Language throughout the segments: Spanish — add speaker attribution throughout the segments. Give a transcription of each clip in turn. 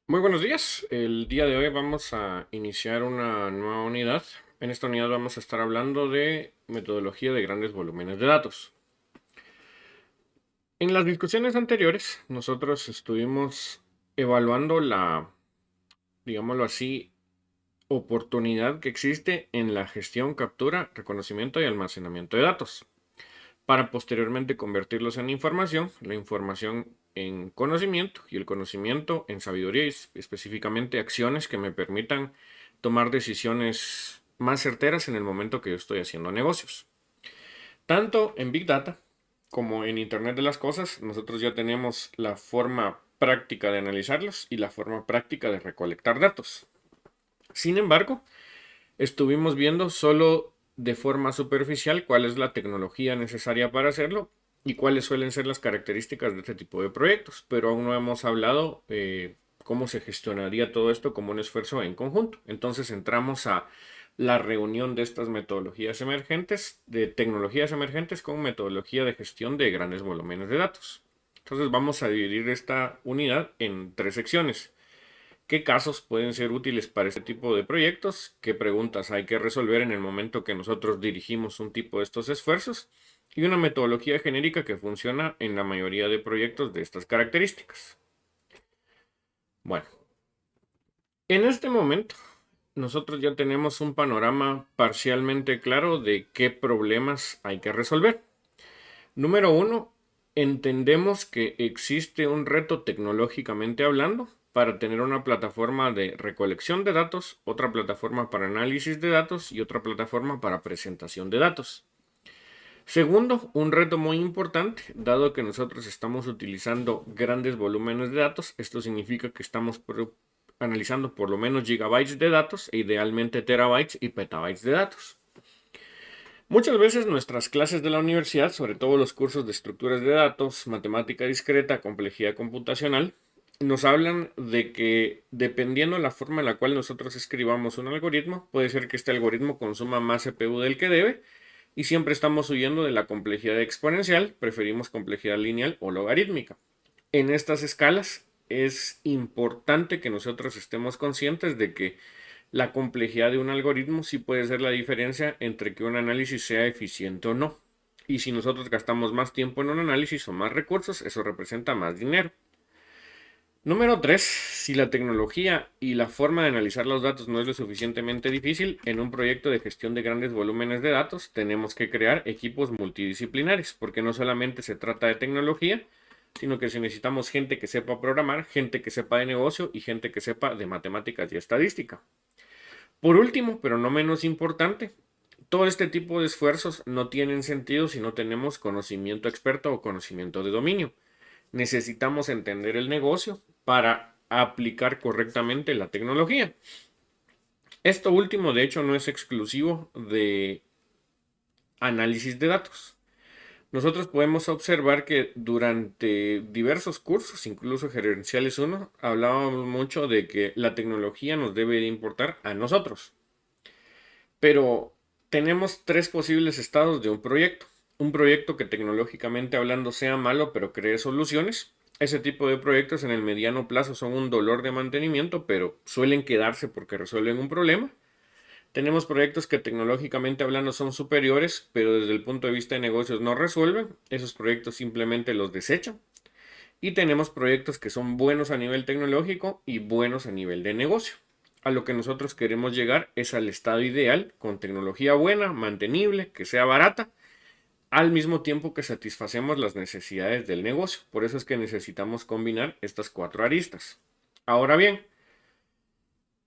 Speaker 1: Muy buenos días. El día de hoy vamos a iniciar una nueva unidad. En esta unidad vamos a estar hablando de metodología de grandes volúmenes de datos. En las discusiones anteriores, nosotros estuvimos evaluando la, digámoslo así, oportunidad que existe en la gestión, captura, reconocimiento y almacenamiento de datos, para posteriormente convertirlos en información, la información en conocimiento y el conocimiento en sabiduría y específicamente acciones que me permitan tomar decisiones más certeras en el momento que yo estoy haciendo negocios. Tanto en Big Data como en Internet de las Cosas, nosotros ya tenemos la forma práctica de analizarlos y la forma práctica de recolectar datos. Sin embargo, estuvimos viendo solo de forma superficial cuál es la tecnología necesaria para hacerlo y cuáles suelen ser las características de este tipo de proyectos, pero aún no hemos hablado cómo se gestionaría todo esto como un esfuerzo en conjunto. Entonces entramos a la reunión de estas metodologías emergentes, de tecnologías emergentes con metodología de gestión de grandes volúmenes de datos. Entonces vamos a dividir esta unidad en tres secciones. ¿Qué casos pueden ser útiles para este tipo de proyectos? ¿Qué preguntas hay que resolver en el momento que nosotros dirigimos un tipo de estos esfuerzos? Y una metodología genérica que funciona en la mayoría de proyectos de estas características. Bueno, en este momento nosotros ya tenemos un panorama parcialmente claro de qué problemas hay que resolver. Número uno, entendemos que existe un reto tecnológicamente hablando para tener una plataforma de recolección de datos, otra plataforma para análisis de datos y otra plataforma para presentación de datos. Segundo, un reto muy importante, dado que nosotros estamos utilizando grandes volúmenes de datos, esto significa que estamos analizando por lo menos gigabytes de datos e idealmente terabytes y petabytes de datos. Muchas veces nuestras clases de la universidad, sobre todo los cursos de estructuras de datos, matemática discreta, complejidad computacional, nos hablan de que dependiendo de la forma en la cual nosotros escribamos un algoritmo, puede ser que este algoritmo consuma más CPU del que debe y siempre estamos huyendo de la complejidad exponencial, preferimos complejidad lineal o logarítmica. En estas escalas es importante que nosotros estemos conscientes de que la complejidad de un algoritmo sí puede ser la diferencia entre que un análisis sea eficiente o no. Y si nosotros gastamos más tiempo en un análisis o más recursos, eso representa más dinero. Número 3. Si la tecnología y la forma de analizar los datos no es lo suficientemente difícil, en un proyecto de gestión de grandes volúmenes de datos tenemos que crear equipos multidisciplinares, porque no solamente se trata de tecnología, sino que si necesitamos gente que sepa programar, gente que sepa de negocio y gente que sepa de matemáticas y estadística. Por último, pero no menos importante, todo este tipo de esfuerzos no tienen sentido si no tenemos conocimiento experto o conocimiento de dominio. Necesitamos entender el negocio para aplicar correctamente la tecnología. Esto último, de hecho, no es exclusivo de análisis de datos. Nosotros podemos observar que durante diversos cursos, incluso gerenciales 1, hablábamos mucho de que la tecnología nos debe de importar a nosotros. Pero tenemos tres posibles estados de un proyecto. Un proyecto que tecnológicamente hablando sea malo, pero cree soluciones. Ese tipo de proyectos en el mediano plazo son un dolor de mantenimiento, pero suelen quedarse porque resuelven un problema. Tenemos proyectos que tecnológicamente hablando son superiores, pero desde el punto de vista de negocios no resuelven. Esos proyectos simplemente los desechan. Y tenemos proyectos que son buenos a nivel tecnológico y buenos a nivel de negocio. A lo que nosotros queremos llegar es al estado ideal, con tecnología buena, mantenible, que sea barata, al mismo tiempo que satisfacemos las necesidades del negocio. Por eso es que necesitamos combinar estas cuatro aristas. Ahora bien,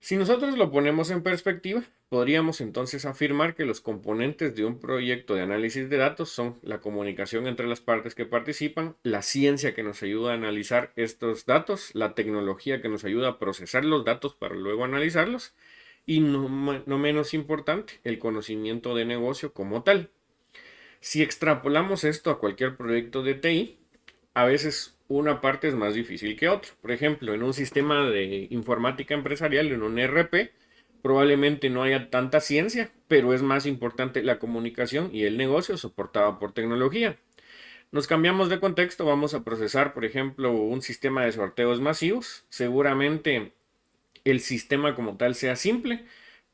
Speaker 1: si nosotros lo ponemos en perspectiva, podríamos entonces afirmar que los componentes de un proyecto de análisis de datos son la comunicación entre las partes que participan, la ciencia que nos ayuda a analizar estos datos, la tecnología que nos ayuda a procesar los datos para luego analizarlos y no menos importante, el conocimiento de negocio como tal. Si extrapolamos esto a cualquier proyecto de TI, a veces una parte es más difícil que otra. Por ejemplo, en un sistema de informática empresarial, en un ERP, probablemente no haya tanta ciencia, pero es más importante la comunicación y el negocio soportado por tecnología. Nos cambiamos de contexto, vamos a procesar, por ejemplo, un sistema de sorteos masivos. Seguramente el sistema como tal sea simple,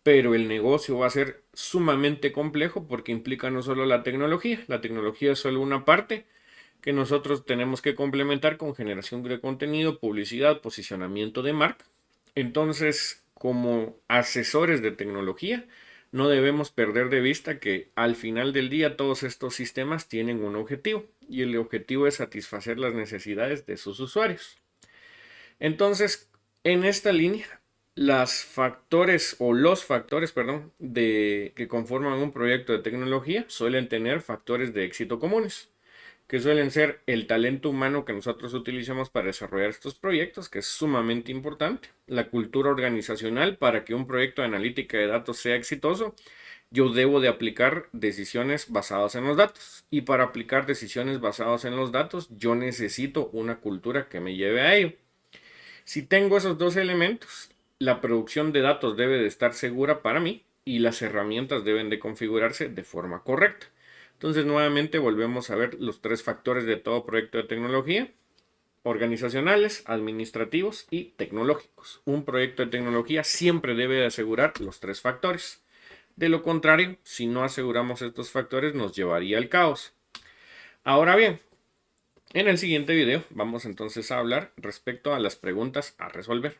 Speaker 1: pero el negocio va a ser sumamente complejo porque implica no solo la tecnología es solo una parte que nosotros tenemos que complementar con generación de contenido, publicidad, posicionamiento de marca. Entonces, como asesores de tecnología, no debemos perder de vista que al final del día todos estos sistemas tienen un objetivo y el objetivo es satisfacer las necesidades de sus usuarios. Entonces, en esta línea, las factores o los factores, perdón, que conforman un proyecto de tecnología suelen tener factores de éxito comunes, que suelen ser el talento humano que nosotros utilizamos para desarrollar estos proyectos, que es sumamente importante, la cultura organizacional para que un proyecto de analítica de datos sea exitoso. Yo debo de aplicar decisiones basadas en los datos y para aplicar decisiones basadas en los datos yo necesito una cultura que me lleve a ello. Si tengo esos dos elementos, la producción de datos debe de estar segura para mí y las herramientas deben de configurarse de forma correcta. Entonces, nuevamente volvemos a ver los tres factores de todo proyecto de tecnología: organizacionales, administrativos y tecnológicos. Un proyecto de tecnología siempre debe de asegurar los tres factores. De lo contrario, si no aseguramos estos factores, nos llevaría al caos. Ahora bien, en el siguiente video vamos entonces a hablar respecto a las preguntas a resolver.